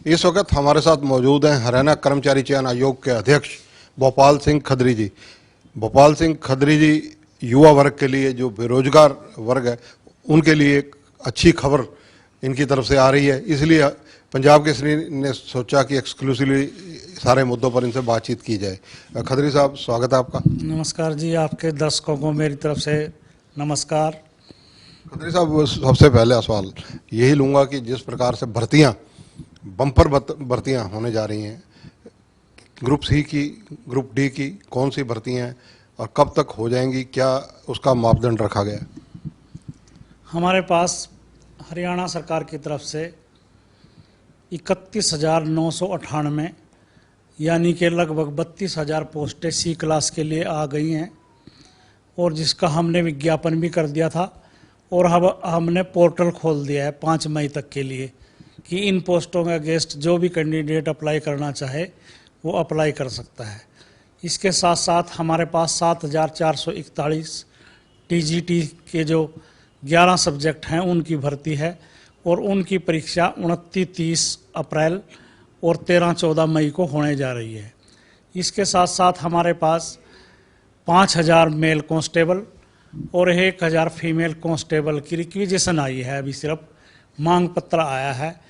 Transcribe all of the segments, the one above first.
इस वक्त हमारे साथ मौजूद हैं हरियाणा कर्मचारी चयन आयोग के अध्यक्ष भोपाल सिंह खदरी जी। भोपाल सिंह खदरी जी युवा वर्ग के लिए, जो बेरोजगार वर्ग है, उनके लिए एक अच्छी खबर इनकी तरफ से आ रही है। इसलिए पंजाब केसरी ने सोचा कि एक्सक्लूसिवली सारे मुद्दों पर इनसे बातचीत की जाए। खदरी साहब, स्वागत है आपका। नमस्कार जी, आपके दर्शकों को मेरी तरफ से नमस्कार। खदरी साहब, सबसे पहले सवाल यही लूँगा कि जिस प्रकार से भर्तियाँ बम्पर भर्तियाँ होने जा रही हैं, ग्रुप सी की, ग्रुप डी की, कौन सी भर्तियाँ हैं और कब तक हो जाएंगी, क्या उसका मापदंड रखा गया? हमारे पास हरियाणा सरकार की तरफ से 31,998 यानी कि लगभग 32,000 पोस्टें सी क्लास के लिए आ गई हैं और जिसका हमने विज्ञापन भी कर दिया था और हमने पोर्टल खोल दिया है 5 मई तक के लिए कि इन पोस्टों में अगेंस्ट जो भी कैंडिडेट अप्लाई करना चाहे वो अप्लाई कर सकता है। इसके साथ साथ हमारे पास 7,441 टीजीटी के जो 11 सब्जेक्ट हैं उनकी भर्ती है और उनकी परीक्षा 29-30 अप्रैल और 13-14 मई को होने जा रही है। इसके साथ साथ हमारे पास 5,000 मेल कांस्टेबल और 1,000 फीमेल कांस्टेबल की रिक्विजिशन आई है। अभी सिर्फ मांग पत्र आया है,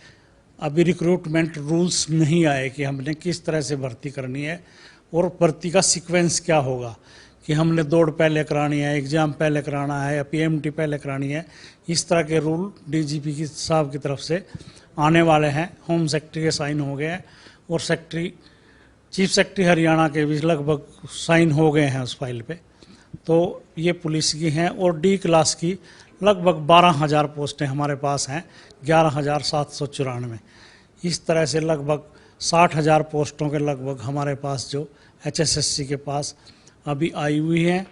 अभी रिक्रूटमेंट रूल्स नहीं आए कि हमने किस तरह से भर्ती करनी है और भर्ती का सीक्वेंस क्या होगा, कि हमने दौड़ पहले करानी है, एग्ज़ाम पहले कराना है या पीएमटी पहले करानी है। इस तरह के रूल डीजीपी की साहब की तरफ से आने वाले हैं। होम सेक्रेटरी के साइन हो गए हैं और चीफ सेक्रेटरी हरियाणा के भी लगभग साइन हो गए हैं उस फाइल पे। तो ये पुलिस की हैं और डी क्लास की लगभग 12,000 पोस्टें हमारे पास हैं, 11,794। इस तरह से लगभग 60,000 पोस्टों के लगभग हमारे पास जो HSSC के पास अभी आई हुई हैं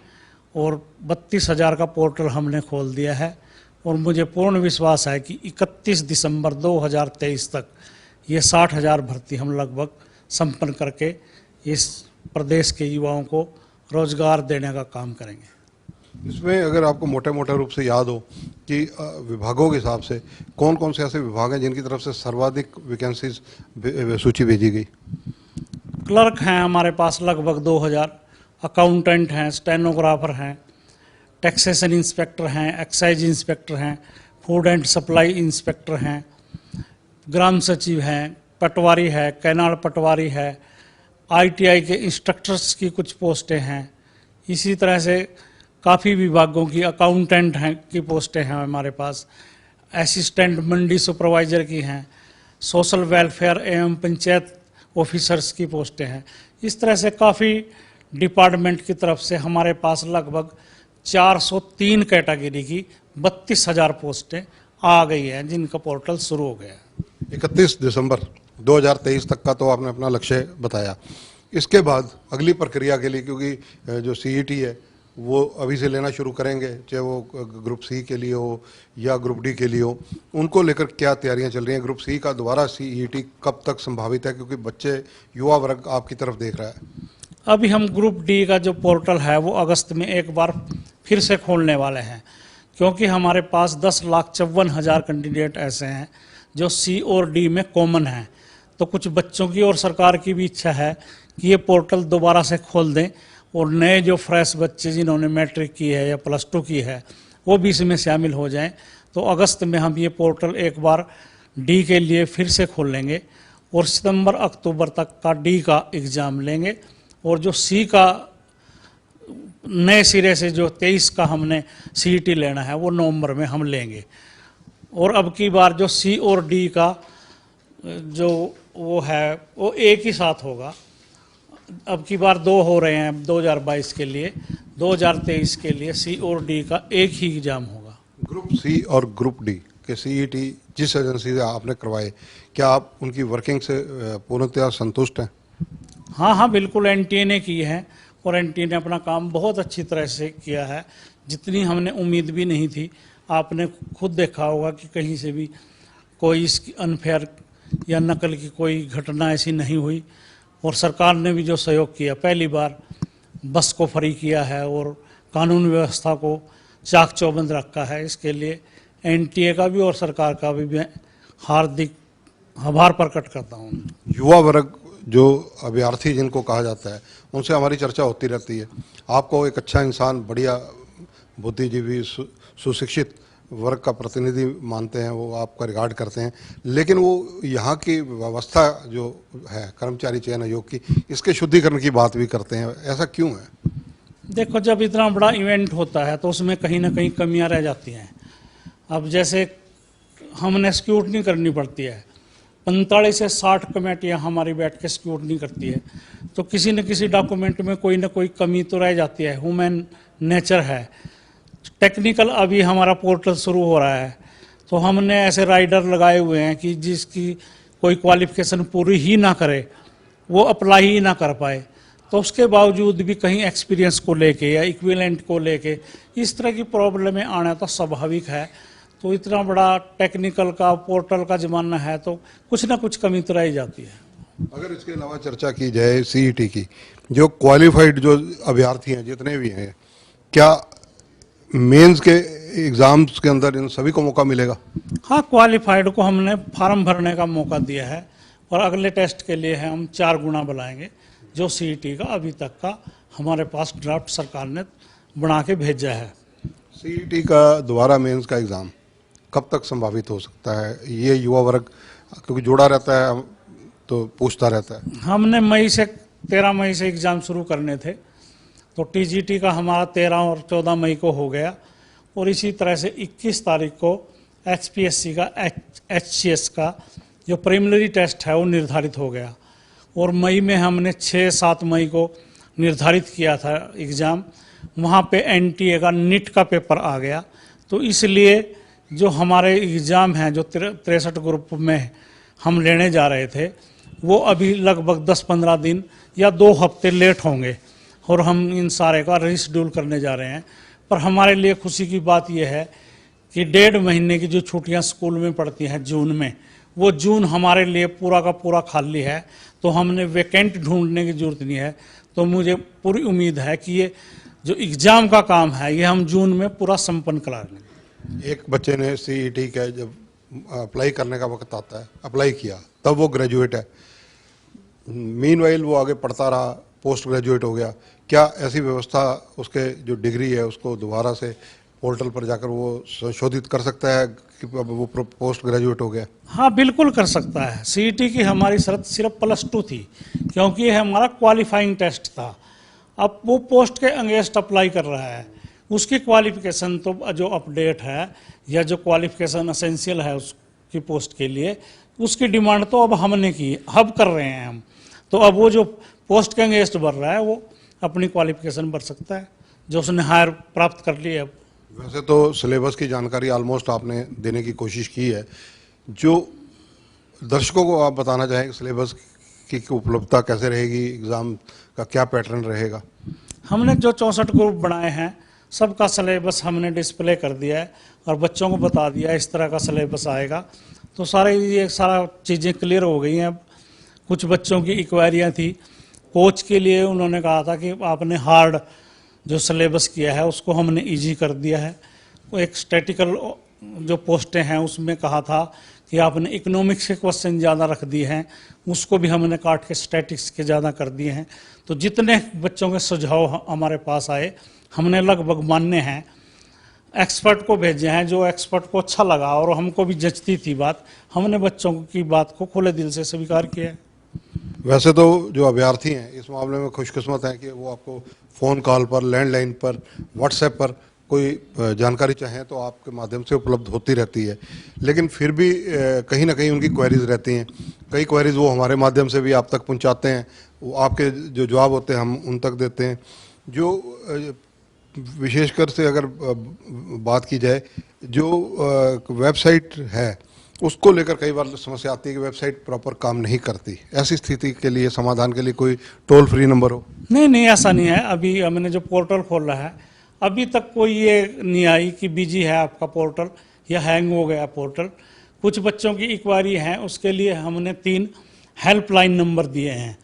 और 32,000 का पोर्टल हमने खोल दिया है। और मुझे पूर्ण विश्वास है कि 31 दिसंबर 2023 तक ये 60,000 भर्ती हम लगभग संपन्न करके इस प्रदेश के युवाओं को रोजगार देने का काम करेंगे। इसमें अगर आपको मोटे मोटे रूप से याद हो कि विभागों के हिसाब से कौन कौन से ऐसे विभाग हैं जिनकी तरफ से सर्वाधिक वैकेंसीज सूची भेजी गई? क्लर्क हैं हमारे पास लगभग 2,000, अकाउंटेंट हैं, स्टेनोग्राफर हैं, टैक्सेशन इंस्पेक्टर हैं, एक्साइज इंस्पेक्टर हैं, फूड एंड सप्लाई इंस्पेक्टर हैं, ग्राम सचिव हैं, पटवारी है, कैनाल पटवारी है, ITI के इंस्ट्रक्टर्स की कुछ पोस्टें हैं। इसी तरह से काफ़ी विभागों की अकाउंटेंट हैं की पोस्टें हैं हमारे पास, असिस्टेंट मंडी सुपरवाइज़र की हैं, सोशल वेलफेयर एवं पंचायत ऑफिसर्स की पोस्टें हैं। इस तरह से काफ़ी डिपार्टमेंट की तरफ से हमारे पास लगभग 403 कैटेगरी की 32,000 पोस्टें आ गई हैं जिनका पोर्टल शुरू हो गया है। 31 दिसंबर 2023 तक का तो आपने अपना लक्ष्य बताया। इसके बाद अगली प्रक्रिया के लिए, क्योंकि जो CET है वो अभी से लेना शुरू करेंगे, चाहे वो ग्रुप सी के लिए हो या ग्रुप डी के लिए हो, उनको लेकर क्या तैयारियां चल रही हैं? ग्रुप सी का दोबारा CET कब तक संभावित है, क्योंकि बच्चे, युवा वर्ग आपकी तरफ देख रहा है? अभी हम ग्रुप डी का जो पोर्टल है वो अगस्त में एक बार फिर से खोलने वाले हैं, क्योंकि हमारे पास 10,54,000 कैंडिडेट ऐसे हैं जो सी और डी में कॉमन हैं। तो कुछ बच्चों की और सरकार की भी इच्छा है कि ये पोर्टल दोबारा से खोल दें और नए जो फ्रेश बच्चे जिन्होंने मैट्रिक की है या +2 की है वो भी इसमें शामिल हो जाएं। तो अगस्त में हम ये पोर्टल एक बार डी के लिए फिर से खोल लेंगे और सितंबर अक्टूबर तक का डी का एग्ज़ाम लेंगे और जो सी का नए सिरे से जो 23 का हमने CET लेना है वो नवंबर में हम लेंगे। और अब की बार जो सी और डी का जो वो है वो एक ही साथ होगा। अब की बार 2 हो रहे हैं 2022 के लिए, 2023 के लिए सी और डी का एक ही एग्जाम होगा। ग्रुप सी और ग्रुप डी के CET जिस एजेंसी से आपने करवाए, क्या आप उनकी वर्किंग से पूर्णतः संतुष्ट हैं? हाँ, बिल्कुल। NTA ने की है और NTA ने अपना काम बहुत अच्छी तरह से किया है, जितनी हमने उम्मीद भी नहीं थी। आपने खुद देखा होगा कि कहीं से भी कोई इसकी अनफेयर या नकल की कोई घटना ऐसी नहीं हुई और सरकार ने भी जो सहयोग किया, पहली बार बस को फ्री किया है और कानून व्यवस्था को चाक चौबंद रखा है। इसके लिए NTA का भी और सरकार का भी मैं हार्दिक आभार प्रकट करता हूँ। युवा वर्ग जो अभ्यर्थी जिनको कहा जाता है, उनसे हमारी चर्चा होती रहती है। आपको एक अच्छा इंसान, बढ़िया बुद्धिजीवी, सुशिक्षित वर्ग का प्रतिनिधि मानते हैं, वो आपका रिगार्ड करते हैं, लेकिन वो यहाँ की व्यवस्था जो है कर्मचारी चयन आयोग की, इसके शुद्धिकरण की बात भी करते हैं। ऐसा क्यों है? देखो, जब इतना बड़ा इवेंट होता है तो उसमें कहीं ना कहीं कमियां रह जाती हैं। अब जैसे हमने स्क्रूटनी करनी पड़ती है, 45 से 60 कमेटियां हमारी बैठ के स्क्रूटनी करती है, तो किसी न किसी डॉक्यूमेंट में कोई ना कोई कमी तो रह जाती है। ह्यूमन नेचर है। टेक्निकल अभी हमारा पोर्टल शुरू हो रहा है, तो हमने ऐसे राइडर लगाए हुए हैं कि जिसकी कोई क्वालिफिकेशन पूरी ही ना करे, वो अप्लाई ही ना कर पाए, तो उसके बावजूद भी कहीं एक्सपीरियंस को लेके या इक्विवेलेंट को लेके इस तरह की प्रॉब्लमें आना तो स्वाभाविक है। तो इतना बड़ा टेक्निकल का पोर्टल का ज़माना है, तो कुछ ना कुछ कमी तो रह ही जाती है। अगर इसके अलावा चर्चा की जाए सीईटी की, जो क्वालिफाइड जो अभ्यर्थी हैं जितने भी हैं, क्या मेंस के एग्ज़ाम्स के अंदर इन सभी को मौका मिलेगा? हाँ, क्वालिफाइड को हमने फार्म भरने का मौका दिया है, और अगले टेस्ट के लिए हम 4 गुना बुलाएंगे। जो सीईटी का अभी तक का हमारे पास ड्राफ्ट सरकार ने बना के भेजा है। सीईटी का दोबारा मेंस का एग्ज़ाम कब तक संभावित हो सकता है? ये युवा वर्ग क्योंकि जुड़ा रहता है तो पूछता रहता है। हमने 13 मई से एग्ज़ाम शुरू करने थे, तो टीजीटी का हमारा 13 और 14 मई को हो गया, और इसी तरह से 21 तारीख को एचपीएससी का एचसीएस का जो प्रीलिमिनरी टेस्ट है वो निर्धारित हो गया, और मई में हमने 6-7 मई को निर्धारित किया था एग्ज़ाम। वहाँ पे एनटीए का नीट का पेपर आ गया, तो इसलिए जो हमारे एग्ज़ाम हैं जो 63 ग्रुप में हम लेने जा रहे थे, वो अभी लगभग 10-15 दिन या 2 हफ्ते लेट होंगे, और हम इन सारे का रीशेड्यूल करने जा रहे हैं। पर हमारे लिए खुशी की बात यह है कि 1.5 महीने की जो छुट्टियां स्कूल में पड़ती हैं जून में, वो जून हमारे लिए पूरा का पूरा खाली है, तो हमने वैकेंट ढूंढने की जरूरत नहीं है। तो मुझे पूरी उम्मीद है कि ये जो एग्ज़ाम का काम है ये हम जून में पूरा संपन्न करा लेंगे। एक बच्चे ने सीईटी का जब अप्लाई करने का वक्त आता है, अप्लाई किया, तब वो ग्रेजुएट है, मीनवाइल वो आगे पढ़ता रहा, पोस्ट ग्रेजुएट हो गया, क्या ऐसी व्यवस्था उसके जो डिग्री है उसको दोबारा से पोर्टल पर जाकर वो संशोधित कर सकता है कि अब वो पोस्ट ग्रेजुएट हो गया? हाँ, बिल्कुल कर सकता है। सीईटी की हमारी शर्त सिर्फ +2 थी, क्योंकि ये हमारा क्वालिफाइंग टेस्ट था। अब वो पोस्ट के अगेंस्ट अप्लाई कर रहा है, उसकी क्वालिफिकेशन तो जो अपडेट है या जो क्वालिफिकेशन असेंशियल है उसकी पोस्ट के लिए, उसकी डिमांड तो अब हमने की, अब कर रहे हैं हम। तो अब वो जो पोस्ट के अगेंस्ट भर रहा है वो अपनी क्वालिफिकेशन भर सकता है जो उसने हायर प्राप्त कर ली है। अब वैसे तो सिलेबस की जानकारी ऑलमोस्ट आपने देने की कोशिश की है, जो दर्शकों को आप बताना चाहेंगे सिलेबस की उपलब्धता कैसे रहेगी, एग्ज़ाम का क्या पैटर्न रहेगा? हमने जो 64 ग्रुप बनाए हैं सबका सिलेबस हमने डिस्प्ले कर दिया है और बच्चों को बता दिया इस तरह का सिलेबस आएगा, तो सारे ये सारा चीज़ें क्लियर हो गई हैं। अब कुछ बच्चों की इंक्वायरियाँ थी, कोच के लिए उन्होंने कहा था कि आपने हार्ड जो सिलेबस किया है उसको हमने इजी कर दिया है। वो एक स्टैटिकल जो पोस्टें हैं उसमें कहा था कि आपने इकोनॉमिक्स के क्वेश्चन ज़्यादा रख दिए हैं, उसको भी हमने काट के स्टैटिक्स के ज़्यादा कर दिए हैं। तो जितने बच्चों के सुझाव हमारे पास आए हमने लगभग मान्य हैं, एक्सपर्ट को भेजे हैं, जो एक्सपर्ट को अच्छा लगा और हमको भी जचती थी बात, हमने बच्चों की बात को खुले दिल से स्वीकार किया है। वैसे तो जो अभ्यर्थी हैं इस मामले में खुशकिस्मत हैं कि वो आपको फ़ोन कॉल पर, लैंडलाइन पर, व्हाट्सएप पर कोई जानकारी चाहें तो आपके माध्यम से उपलब्ध होती रहती है, लेकिन फिर भी कहीं ना कहीं उनकी क्वेरीज रहती हैं। कई क्वेरीज वो हमारे माध्यम से भी आप तक पहुंचाते हैं, वो आपके जो जवाब होते हैं हम उन तक देते हैं। जो विशेषकर से अगर बात की जाए, जो वेबसाइट है उसको लेकर कई बार समस्या आती है कि वेबसाइट प्रॉपर काम नहीं करती। ऐसी स्थिति के लिए समाधान के लिए कोई टोल फ्री नंबर हो? नहीं, ऐसा नहीं है। अभी हमने जो पोर्टल खोला है अभी तक कोई ये नहीं आई कि बिजी है आपका पोर्टल या हैंग हो गया पोर्टल। कुछ बच्चों की इंक्वायरी है, उसके लिए हमने 3 हेल्पलाइन नंबर दिए हैं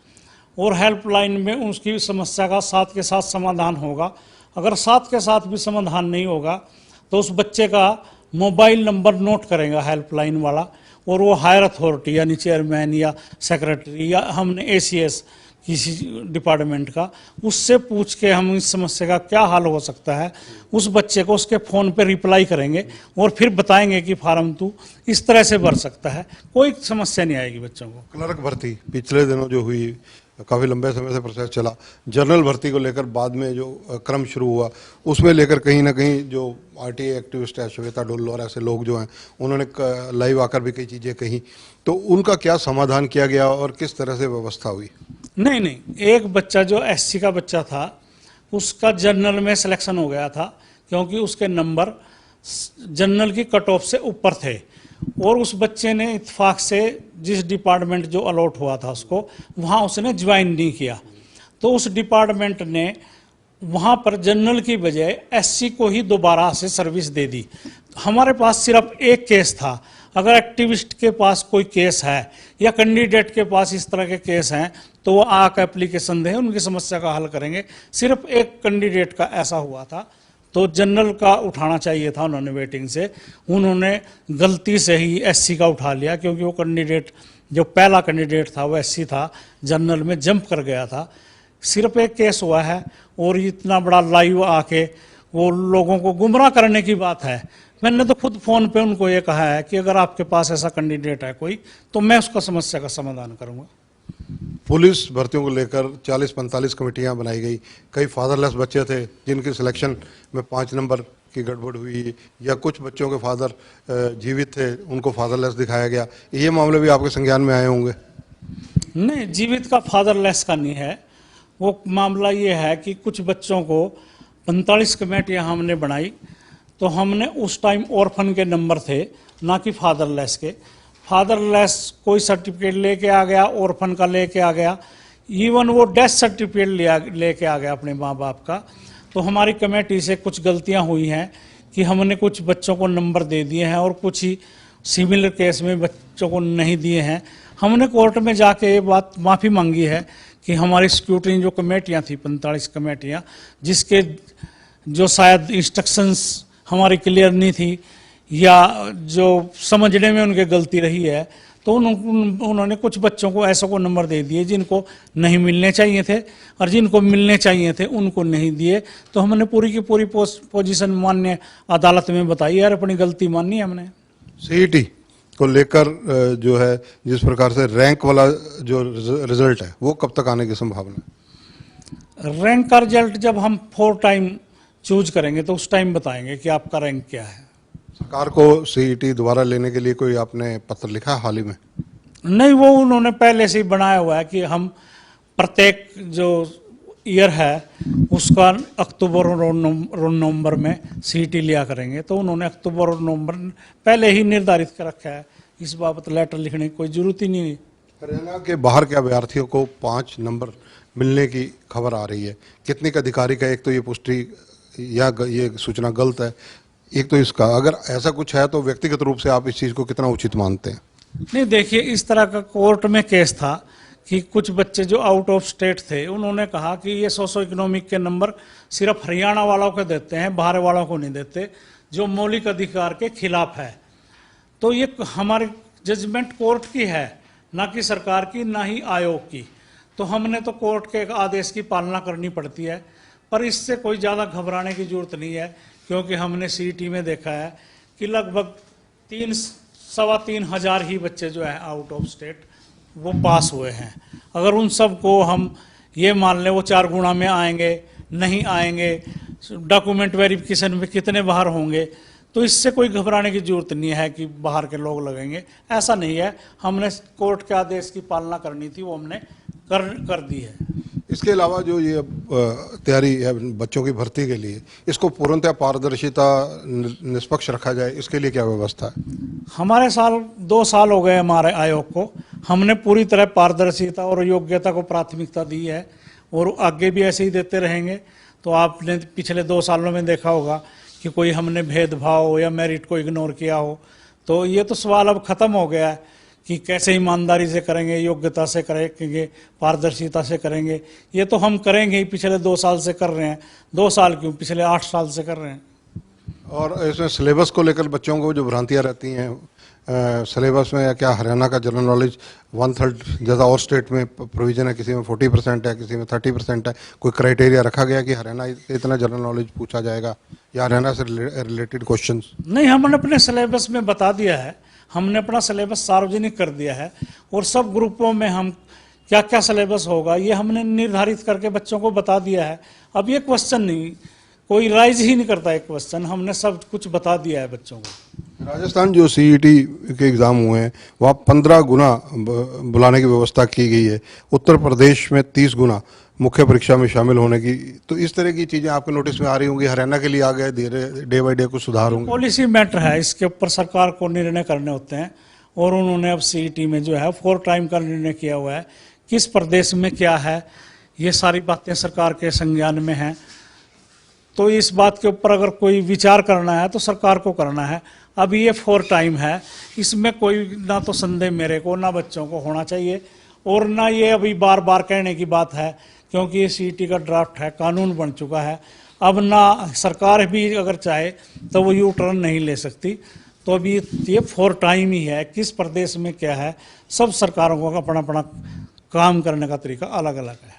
और हेल्पलाइन में उसकी समस्या का साथ के साथ समाधान होगा। अगर साथ के साथ भी समाधान नहीं होगा तो उस बच्चे का मोबाइल नंबर नोट करेगा हेल्पलाइन वाला, और वो हायर अथॉरिटी यानी चेयरमैन या सेक्रेटरी या हमने एसीएस किसी डिपार्टमेंट का, उससे पूछ के हम इस समस्या का क्या हल हो सकता है, उस बच्चे को उसके फ़ोन पे रिप्लाई करेंगे और फिर बताएंगे कि फार्म तू इस तरह से भर सकता है, कोई समस्या नहीं आएगी बच्चों को। क्लर्क भर्ती पिछले दिनों जो हुई, काफ़ी लंबे समय से प्रोसेस चला, जनरल भर्ती को लेकर बाद में जो क्रम शुरू हुआ, उसमें लेकर कहीं ना कहीं जो आरटीआई एक्टिविस्ट है श्वेता डुल्लो और ऐसे लोग जो हैं, उन्होंने लाइव आकर भी कई चीज़ें कही, तो उनका क्या समाधान किया गया और किस तरह से व्यवस्था हुई? नहीं, एक बच्चा जो एससी का बच्चा था उसका जनरल में सिलेक्शन हो गया था, क्योंकि उसके नंबर जनरल की कट ऑफ से ऊपर थे और उस बच्चे ने इत्तेफाक से जिस डिपार्टमेंट जो अलॉट हुआ था उसको, वहाँ उसने ज्वाइन नहीं किया, तो उस डिपार्टमेंट ने वहाँ पर जनरल की बजाय एससी को ही दोबारा से सर्विस दे दी। हमारे पास सिर्फ एक केस था, अगर एक्टिविस्ट के पास कोई केस है या कैंडिडेट के पास इस तरह के केस हैं तो वो आकर एप्लीकेशन दें, उनकी समस्या का हल करेंगे। सिर्फ एक कैंडिडेट का ऐसा हुआ था, तो जनरल का उठाना चाहिए था उन्होंने वेटिंग से, उन्होंने गलती से ही एससी का उठा लिया, क्योंकि वो कैंडिडेट जो पहला कैंडिडेट था वो एससी था, जनरल में जंप कर गया था। सिर्फ एक केस हुआ है और इतना बड़ा लाइव आके वो लोगों को गुमराह करने की बात है। मैंने तो खुद फ़ोन पे उनको ये कहा है कि अगर आपके पास ऐसा कैंडिडेट है कोई, तो मैं उसका समस्या का समाधान करूंगा। पुलिस भर्तियों को लेकर 40-45 कमेटियां बनाई गई, कई फादरलेस बच्चे थे जिनके सिलेक्शन में 5 नंबर की गड़बड़ हुई, या कुछ बच्चों के फादर जीवित थे उनको फादरलेस दिखाया गया, ये मामले भी आपके संज्ञान में आए होंगे? नहीं, जीवित का फादरलेस का नहीं है, वो मामला ये है कि कुछ बच्चों को 45 कमेटियाँ हमने बनाई, तो हमने उस टाइम ऑर्फन के नंबर थे, ना कि फादरलेस के। फादरलेस कोई सर्टिफिकेट लेके आ गया, ऑर्फन का लेके आ गया, इवन वो डेथ सर्टिफिकेट लेके आ गया अपने माँ बाप का। तो हमारी कमेटी से कुछ गलतियां हुई हैं कि हमने कुछ बच्चों को नंबर दे दिए हैं और कुछ ही सिमिलर केस में बच्चों को नहीं दिए हैं। हमने कोर्ट में जाके ये बात माफ़ी मांगी है कि हमारी स्क्रूटनी जो कमेटियाँ थी 45 कमेटियाँ, जिसके जो शायद इंस्ट्रक्शंस हमारी क्लियर नहीं थी या जो समझने में उनके गलती रही है, तो उन्होंने कुछ बच्चों को ऐसा को नंबर दे दिए जिनको नहीं मिलने चाहिए थे, और जिनको मिलने चाहिए थे उनको नहीं दिए। तो हमने पूरी की पूरी पोजीशन मान्य अदालत में बताई और अपनी गलती मानी हमने। सीईटी को लेकर जो है जिस प्रकार से रैंक वाला जो रिजल्ट है वो कब तक आने की संभावना है? रैंक का रिजल्ट जब हम 4 टाइम चूज करेंगे तो उस टाइम बताएंगे कि आपका रैंक क्या है। सरकार को सीईटी दोबारा लेने के लिए कोई आपने पत्र लिखा है हाल ही में? नहीं, वो उन्होंने पहले से ही बनाया हुआ है कि हम प्रत्येक जो ईयर है उसका अक्टूबर और नवंबर में सीईटी लिया करेंगे, तो उन्होंने अक्टूबर और नवंबर पहले ही निर्धारित कर रखा है, इस बाबत लेटर लिखने की कोई जरूरत ही नहीं है। हरियाणा के बाहर के अभ्यर्थियों को 5 नंबर मिलने की खबर आ रही है, कितनी का अधिकारी का, एक तो ये पुष्टि या ये सूचना गलत है, एक तो इसका अगर ऐसा कुछ है तो व्यक्तिगत रूप से आप इस चीज़ को कितना उचित मानते हैं? नहीं, देखिए, इस तरह का कोर्ट में केस था कि कुछ बच्चे जो आउट ऑफ स्टेट थे उन्होंने कहा कि ये सोशो इकोनॉमिक के नंबर सिर्फ हरियाणा वालों को देते हैं, बाहर वालों को नहीं देते, जो मौलिक अधिकार के खिलाफ है। तो ये हमारी जजमेंट कोर्ट की है, ना कि सरकार की, ना ही आयोग की। तो हमने तो कोर्ट के आदेश की पालना करनी पड़ती है, पर इससे कोई ज़्यादा घबराने की जरूरत नहीं है, क्योंकि हमने सीईटी में देखा है कि लगभग 3-3.25 हजार ही बच्चे जो है आउट ऑफ स्टेट वो पास हुए हैं। अगर उन सब को हम ये मान लें वो 4 गुणा में आएंगे, नहीं आएंगे, डॉक्यूमेंट वेरिफिकेशन में कितने बाहर होंगे, तो इससे कोई घबराने की जरूरत नहीं है कि बाहर के लोग लगेंगे, ऐसा नहीं है। हमने कोर्ट के आदेश की पालना करनी थी, वो हमने कर दी है। इसके अलावा जो ये तैयारी है बच्चों की भर्ती के लिए, इसको पूर्णतः पारदर्शिता निष्पक्ष रखा जाए, इसके लिए क्या व्यवस्था है? हमारे 2 साल हो गए हमारे आयोग को, हमने पूरी तरह पारदर्शिता और योग्यता को प्राथमिकता दी है और आगे भी ऐसे ही देते रहेंगे। तो आपने पिछले 2 सालों में देखा होगा कि कोई हमने भेदभाव या मेरिट को इग्नोर किया हो, तो ये तो सवाल अब ख़त्म हो गया है कि कैसे ईमानदारी से करेंगे, योग्यता से करेंगे, पारदर्शिता से करेंगे। ये तो हम करेंगे ही, पिछले 2 साल से कर रहे हैं। 2 साल क्यों, पिछले 8 साल से कर रहे हैं। और इसमें सिलेबस को लेकर बच्चों को जो भ्रांतियाँ रहती हैं, सिलेबस में, या क्या हरियाणा का जनरल नॉलेज 1/3 जैसा और स्टेट में प्रोविजन है, किसी में 40% है, किसी में 30% है, कोई क्राइटेरिया रखा गया कि हरियाणा से इतना जनरल नॉलेज पूछा जाएगा या हरियाणा से रिलेटेड क्वेश्चंस? नहीं, हमने अपने सिलेबस में बता दिया है, हमने अपना सिलेबस सार्वजनिक कर दिया है और सब ग्रुपों में हम क्या क्या सिलेबस होगा ये हमने निर्धारित करके बच्चों को बता दिया है। अब ये क्वेश्चन नहीं, कोई राइज ही नहीं करता है क्वेश्चन, हमने सब कुछ बता दिया है बच्चों को। राजस्थान जो सीईटी के एग्ज़ाम हुए हैं वहाँ 15 गुना बुलाने की व्यवस्था की गई है, उत्तर प्रदेश में 30 गुना मुख्य परीक्षा में शामिल होने की। तो इस तरह की चीज़ें आपके नोटिस में आ रही होंगी, हरियाणा के लिए आ गए, धीरे डे बाई डे कुछ सुधार होंगे? पॉलिसी मैटर है, इसके ऊपर सरकार को निर्णय करने होते हैं और उन्होंने अब सीईटी में जो है 4 टाइम का निर्णय किया हुआ है, किस प्रदेश में क्या है, ये सारी बातें सरकार के संज्ञान में हैं। तो इस बात के ऊपर अगर कोई विचार करना है तो सरकार को करना है। अब ये 4 टाइम है, इसमें कोई ना तो संदेह मेरे को ना बच्चों को होना चाहिए और ना ये अभी बार बार कहने की बात है, क्योंकि ये सीईटी का ड्राफ्ट है, कानून बन चुका है। अब ना सरकार भी अगर चाहे तो वो यू टर्न नहीं ले सकती। तो अभी ये 4 टाइम ही है, किस प्रदेश में क्या है, सब सरकारों को अपना अपना काम करने का तरीका अलग अलग है।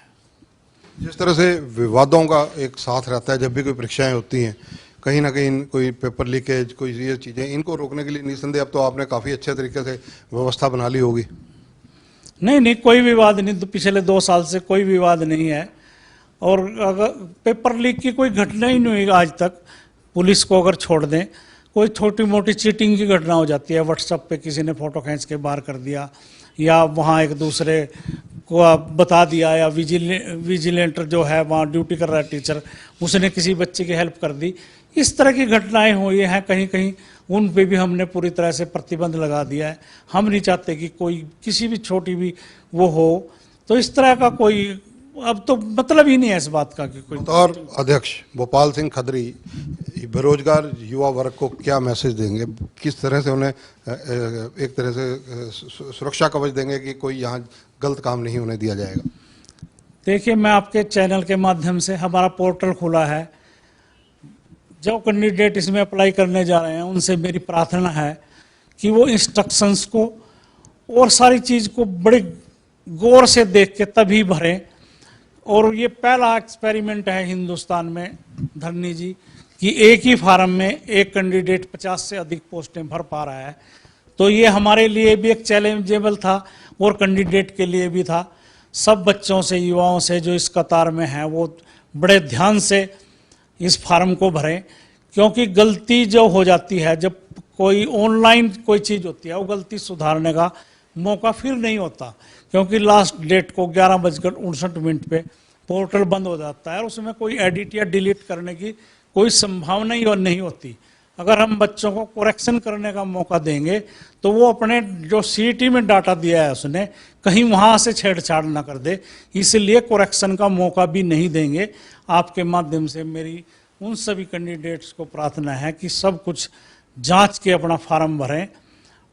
जिस तरह से विवादों का एक साथ रहता है जब भी कोई परीक्षाएं होती हैं, कहीं ना कहीं कोई पेपर लीकेज, कोई ये चीज़ें, इनको रोकने के लिए निसंदेह अब तो आपने काफ़ी अच्छे तरीके से व्यवस्था बना ली होगी। नहीं, कोई विवाद नहीं, तो पिछले 2 साल से कोई विवाद नहीं है और अगर पेपर लीक की कोई घटना ही नहीं हुई आज तक, पुलिस को अगर छोड़ दें, कोई छोटी मोटी चीटिंग की घटना हो जाती है, व्हाट्सएप पे किसी ने फ़ोटो खींच के बाहर कर दिया या वहाँ एक दूसरे को बता दिया, या विजिलेंटर जो है वहाँ ड्यूटी कर रहा है टीचर, उसने किसी बच्चे की हेल्प कर दी, इस तरह की घटनाएं हुई हैं कहीं कहीं, उन पे भी हमने पूरी तरह से प्रतिबंध लगा दिया है। हम नहीं चाहते कि कोई किसी भी छोटी भी वो हो, तो इस तरह का कोई अब तो मतलब ही नहीं है इस बात का कि कोई। और अध्यक्ष भोपाल सिंह खदरी बेरोजगार युवा वर्ग को क्या मैसेज देंगे, किस तरह से उन्हें एक तरह से सुरक्षा कवच देंगे कि कोई यहाँ गलत काम नहीं होने दिया जाएगा? देखिए, मैं आपके चैनल के माध्यम से, हमारा पोर्टल खुला है, जो कैंडिडेट इसमें अप्लाई करने जा रहे हैं उनसे मेरी प्रार्थना है कि वो इंस्ट्रक्शंस को और सारी चीज़ को बड़े गौर से देख के तभी भरें। और ये पहला एक्सपेरिमेंट है हिंदुस्तान में धरनी जी कि एक ही फार्म में एक कैंडिडेट 50 से अधिक पोस्टें भर पा रहा है। तो ये हमारे लिए भी एक चैलेंजेबल था और कैंडिडेट के लिए भी था। सब बच्चों से, युवाओं से जो इस कतार में हैं वो बड़े ध्यान से इस फार्म को भरें, क्योंकि गलती जो हो जाती है जब कोई ऑनलाइन कोई चीज़ होती है, वो गलती सुधारने का मौका फिर नहीं होता, क्योंकि लास्ट डेट को 11:59 पे पोर्टल बंद हो जाता है और उसमें कोई एडिट या डिलीट करने की कोई संभावना ही नहीं होती। अगर हम बच्चों को करेक्शन करने का मौका देंगे तो वो अपने जो सीईटी में डाटा दिया है उसने कहीं वहाँ से छेड़छाड़ ना कर दे, इसलिए करेक्शन का मौका भी नहीं देंगे। आपके माध्यम से मेरी उन सभी कैंडिडेट्स को प्रार्थना है कि सब कुछ जांच के अपना फार्म भरें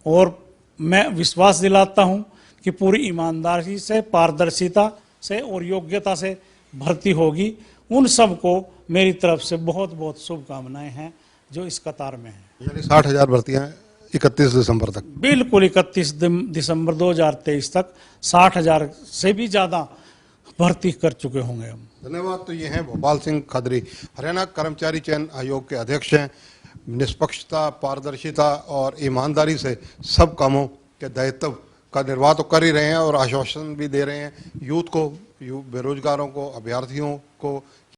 और मैं विश्वास दिलाता हूं कि पूरी ईमानदारी से, पारदर्शिता से और योग्यता से भर्ती होगी। उन सबको मेरी तरफ से बहुत बहुत शुभकामनाएं हैं जो इस कतार में हैं। यानी 60,000 भर्तियां 31 दिसंबर तक? बिल्कुल, 31 दिसंबर 2023 तक 60,000 से भी ज़्यादा भर्ती कर चुके होंगे हम। धन्यवाद। तो ये हैं भोपाल सिंह खदरी, हरियाणा कर्मचारी चयन आयोग के अध्यक्ष हैं। निष्पक्षता, पारदर्शिता और ईमानदारी से सब कामों के दायित्व का निर्वाह तो कर ही रहे हैं और आश्वासन भी दे रहे हैं यूथ को, बेरोजगारों को, अभ्यर्थियों को